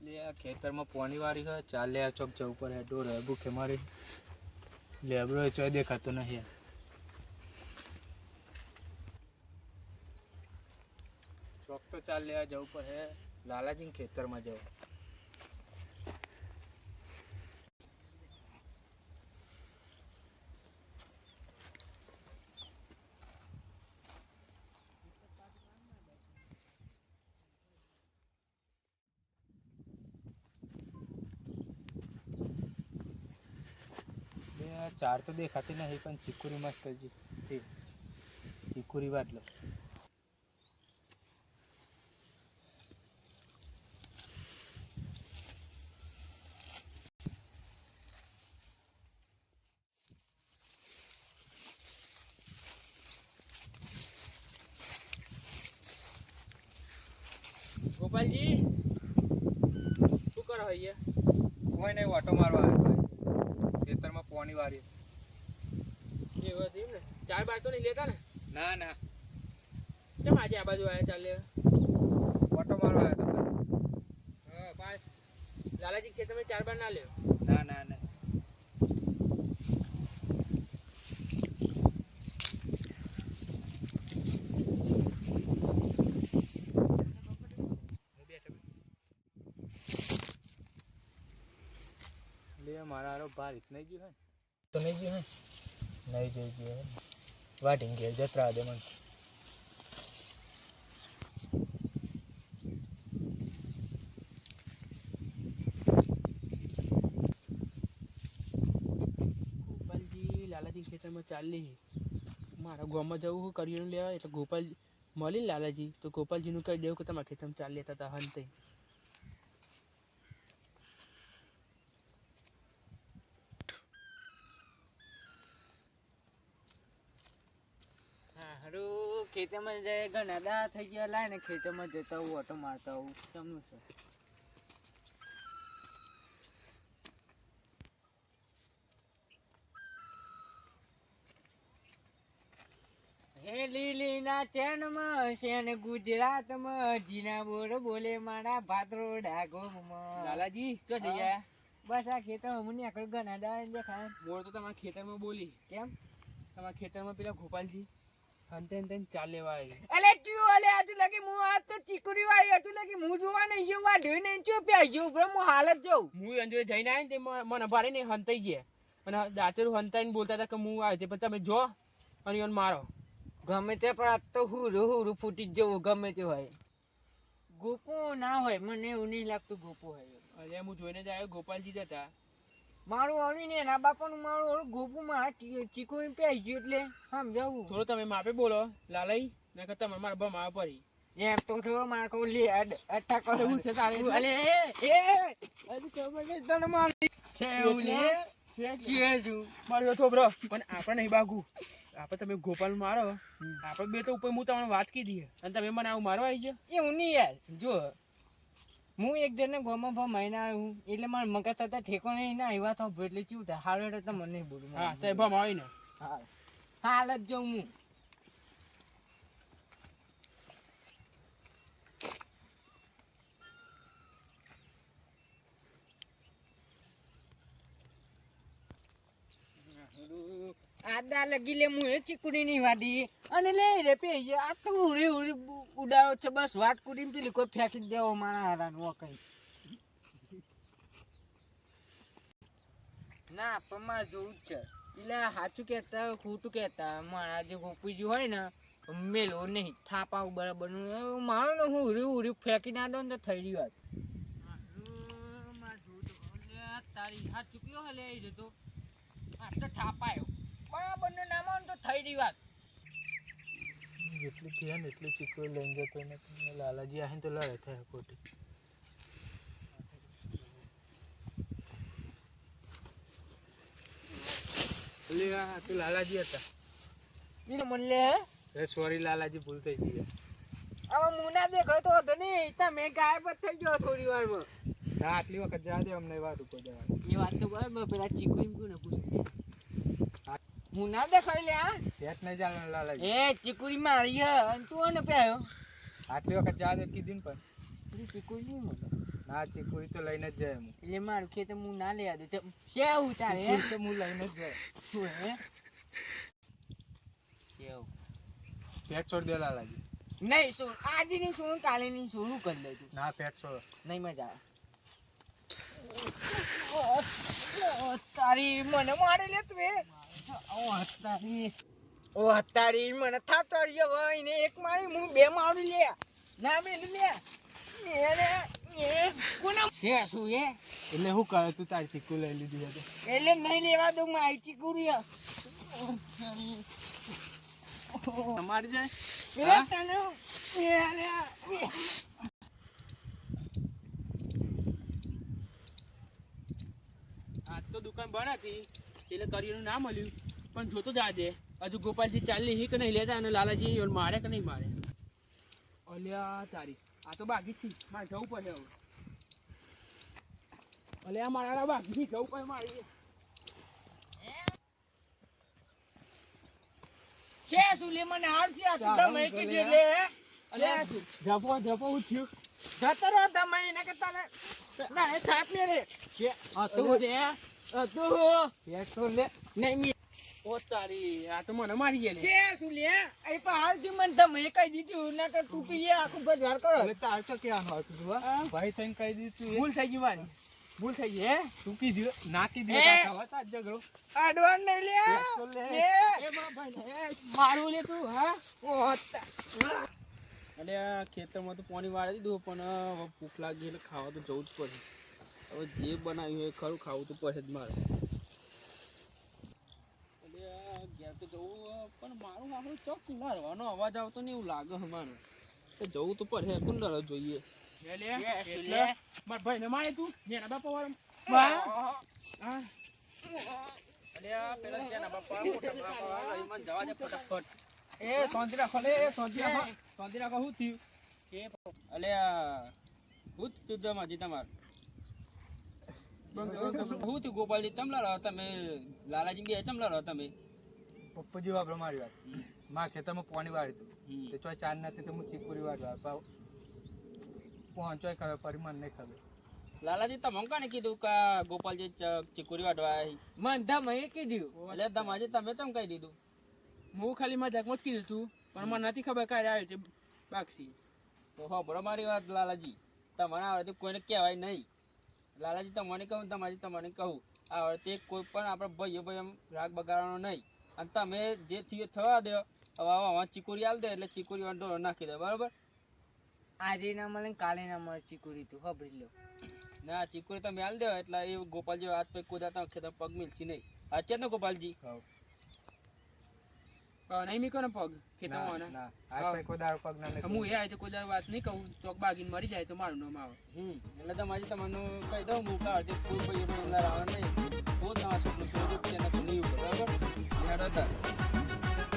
ખેતરમાં પાણી વાળી હોય ચાલે આ ચોક જવું પડે ડોર ભૂખે મારી લેબરો ચોય દેખાતો નહીં ચોક તો ચાલ લેવા જવું પડે લાલાજી ખેતરમાં જવું ચાર તો દેખાતી નહીં પણ ચીકુરી મસ્ત ચીકુરી વાટલો ગોપાલજી શું કરો અહીંયા કોઈ નહીં ઓટો મારવા આવ્યો ખેતરમાં પાણી વાળી એવું હતું એમ ને ચાર બાર તો નહીં લેતા ને ના ના કેમ આજે આ બાજુ આવ્યા ચાલે ઓટો મારવા આવ્યો હા પાસ લાલાજી ખેતરમાં ચાર બાર ના લ્યો ના ના ના મારા હારો બાર નહીં ગયો હે તો નહીં ગયો હે નહીં જઈ ગયો વાટીને ઘેર જતરા દે મને ગોપાલજી લાલાજી ખેતરમાં ચાલી મારા ગામમાં જવું કરિયાણું લેવા એટલે ગોપાલ મળી લાલાજી તો ગોપાલજીનું કહી દેવું કે તમારા ખેતરમાં ચાલ લેતા હતા હંતે હારું ખેતરમાં જાય ઘણા દા થઈ ગયા લાય ને ખેતરમાં જતા હું ઓટો મારતા હું સમનું છે હે લીલીના ચેનમાં શેન ગુજરાતમાં જીના બોર બોલે મારા ભાદરો ડાગોમાં લાલાજી તો જઈએ બસ આ ખેતરમાં મને આકડ ઘણા દા દેખાય મોર તો તમારા ખેતરમાં બોલી કેમ તમારા ખેતરમાં પેલા ગોપાલજી હંતે ચાલ લેવા આવી અલે તું અલે આજ લગી હું આ તો ચીકુરી વાળી આટુ લગી હું જોવા નહીં જો વાઢ્યો નહીં જો પ્યાજો બ્રો હું હાલત જોઉં હું અંજરે જઈને આવીને તે મને ભારે ને હંતાઈ ગયા અને દાતરું હંતાઈને બોલતા હતા કે હું આવે પણ તમે જો અને એને મારો ગમે તે પણ આ તો હુરું ફૂટી જ જવું ગમે તે હોય ગોપો ના હોય મને એવું નહીં લાગતું ગોપો હોય અરે હું જોઈને જ આવ્યો ગોપાલજી જ હતા મારું આવી ને એના બાપાનું મારું ગોપુ માં ચીકુરી પહેરી ગયું એટલે સમજાવું થોડું તમે માપે બોલો લાલાઈ ના કરતા મારા બમા પડી એમ તો થોડો માર કહું લે અટક કરવું છે તારે અલે એ અરે ખબર કે તને મારી છે એવું લે છે છું માર્યો તો બ્રો પણ આપણે નહીં બાગુ આપણે તમે ગોપાલ મારો આપણે બે તો ઉપર હું તમને વાત કીધી અને તમે મને આવું મારવા આવી ગયો એવું નહીં યાર જો હું એક જણને ગોમાં મહિના આવ્યું એટલે મારા મગજ સાથે ઠેકો નહીં ના આવ્યા તો એટલે ચીવું થાય હાલ એટલે તો મને નહીં બોલું હા સાહેબ આવી ને હા હાલ જ જાઉં હું આદા લગી લે હું એ ચીકુડી ની વાડી અને લે રે પે આ તો ઉડી ઉડાડો છે બસ વાટ કુડીને પેલી કોઈ ફેંકી દેવો મારા હારાનું કઈ ના પણ મારે જોવું જ છે એટલે સાચું કહેતા ખોટું કહેતા મારા જે ગોપીજી હોય ને મેલો નહીં થાપા બરાબર મારો ને હું ઉરી ફેંકી ના દઉં ને તો થઈ રહ્યું વાત તારી હાથ ચૂક્યો હલે આવી જતો આ તો થાપાયો બરાબર નું નામ તો થઈ રહી વાત જેટલી થયા ને એટલી ચીકુરી લઈને જતો ને લાલાજી આવીને તો લડે થાય ખોટી તો લાલાજી હતા મને સોરી લાલાજી ભૂલ થઈ ગઈ હવે મુના દેખાય તો હતો નહીં તમે ગાયબ જ થઈ ગયો થોડી વારમાં ના આટલી વખત જા દે અમને વાત ઉપર જવાનું એ વાત તો બરાબર પેલા ચીકુઈ કોને પૂછે હું ના દેખાય લે આ પેટ નહીં જાણે લાલાજી એ ચીકુઈ મારી હે અને તું ને પ્યાયો આટલી વખત જા દે કીધું ને પણ ચીકુઈ નહીં મળે ના ચીકુરી તો લઈને જ જાય હું. એટલે મારું ખેતર હું ના લેવા દઉં તો કેવું તારે હે? ચીકુરી તો હું લઈને જ જાય. શું હે કેવું પેટ છોડ દે લાલાજી. નહીં શું આજે નહીં શું કાલે નહીં શું શું કરી દઉં તું ના પેટ છોડ. નહીં મજા આવે તારી મને મારી લે તું તારી તારી મને થાપ ચડી ગયો એને એક મારી હું બે મારી લે ના મેલું લે છે શું એ એટલે શું કરે તું તારી ચીકુ લઈ લીધી હતી? એટલે નહીં લેવા દઉં મારી ચીકુરી મારી જાય. આજ તો દુકાન બંધ હતી એટલે કરિયાનું ના મળ્યું પણ જોતો જા દે હજુ ગોપાલજી ચાલી હી કે નહીં લેતા અને લાલાજી મારે કે નહીં મારે. અલ્યા તારી આ તો બાકી જ છે મારે જવું પડે હવે. અલ્યા મારા બાકી જવું પડે મારી. છે શું લે મને હારથી આ તું તમે કીધું લે અલ્યા ધપો ધપો હું થયું જતો રહો તમે એને કે તને ના એ થાપ ને રે છે હતું દે હતું પેટ તો લે નહીં મી ઓ તારી આ તો મને મારી ગયા છે શું લે એ પહાડથી મને તમે કહી દીધું ના કે તું કીએ આખું બજાર કરો એટલે તાર તો ક્યાં હતું તું હા? ભાઈ તને કહી દીધું એ. ભૂલ થઈ ગઈ મારી ભૂલ થઈ ગઈ હે તું કીધું ના કીધું એ. તો થવા તાર ઝઘડો. આડવાન નહીં લે પેટ તો લે. લે એ મારા ભાઈ મારું લે તું હા. ઓ અને આ ખેતરમાં તો પાણી વાળી દીધું પણ હવે ભૂખ લાગી એટલે ખાવા તો જવું જ પડે. હવે જે બનાવ્યું હોય ખરું ખાવું તો પડે જ મારે. એટલે આ ઘેર તો જવું પણ મારું આખું ચોક કુંડારવાનો અવાજ આવતો ને એવું લાગે અમારે તો જવું તો પડે કુંડાર જોઈએ. એટલે મારા ભાઈને મારે તું જેના બાપા વાળા અરે આ પેલા જેના બાપા મોટા બાપા વાળા લઈ મને જવા દે ફટાફટ. એ શાંતિ રાખો લે શાંતિ રાખો શાંતિ રાખો શું થયું એ અલે હું થયું જમાજી તમારે શું થયું ગોપાલજી ચમલા રહો તમે લાલાજી બે ચમલા રહો તમે પપ્પાજી વાપરો મારી વાત. મારા ખેતરમાં પાણી વાળી હતું તો ચોય ચાર નથી તો હું ચીકુરી વાળવા પાવ પહોંચોય કરે ફરી મને નહીં ખબર. લાલાજી તમે કોને કીધું કે ગોપાલજી ચીકુરી વાટવા આવી મન તમે કીધું એટલે તમાજી તમે ચમ કહી દીધું હું ખાલી મજાકમાં જ કીધું તું પણ મને નથી ખબર ક્યારે આવ્યો છે બાક્ષી તો હો બરો મારી વાત લાલાજી તમને આવડે કોઈને કહેવાય નહીં. લાલાજી તમને કહું તમારી તમને કહું આવડે કોઈ પણ આપણે ભાઈઓ ભાઈ એમ રાગ બગાડવાનો નહીં અને તમે જે થયું થવા દો હવે આવા ચીકુરી આલ દે એટલે ચીકુરી વાંધો નાખી દે બરાબર. આજે ના મળે કાલે ના મળે ચીકુરી તું ખબર લો ના ચીકુરી તમે આલ દો એટલે એ ગોપાલજી હાથ પગ કુદાતા ખેતર પગ મિલશે નહીં અત્યારે ને ગોપાલજી નહીં મીકો ને પગ ખેતરમાં ના આ કોઈ દાડો પગ ના હું એ આજે કોઈ દાડો વાત નહીં કહું ચોક બાગીને મરી જાય તો મારું નામ આવે. એટલે તમારે તમને કહી દઉં હું કાઢે કોઈ અંદર આવે નહીં બહુ તમારા છોકરું નહીં બરાબર.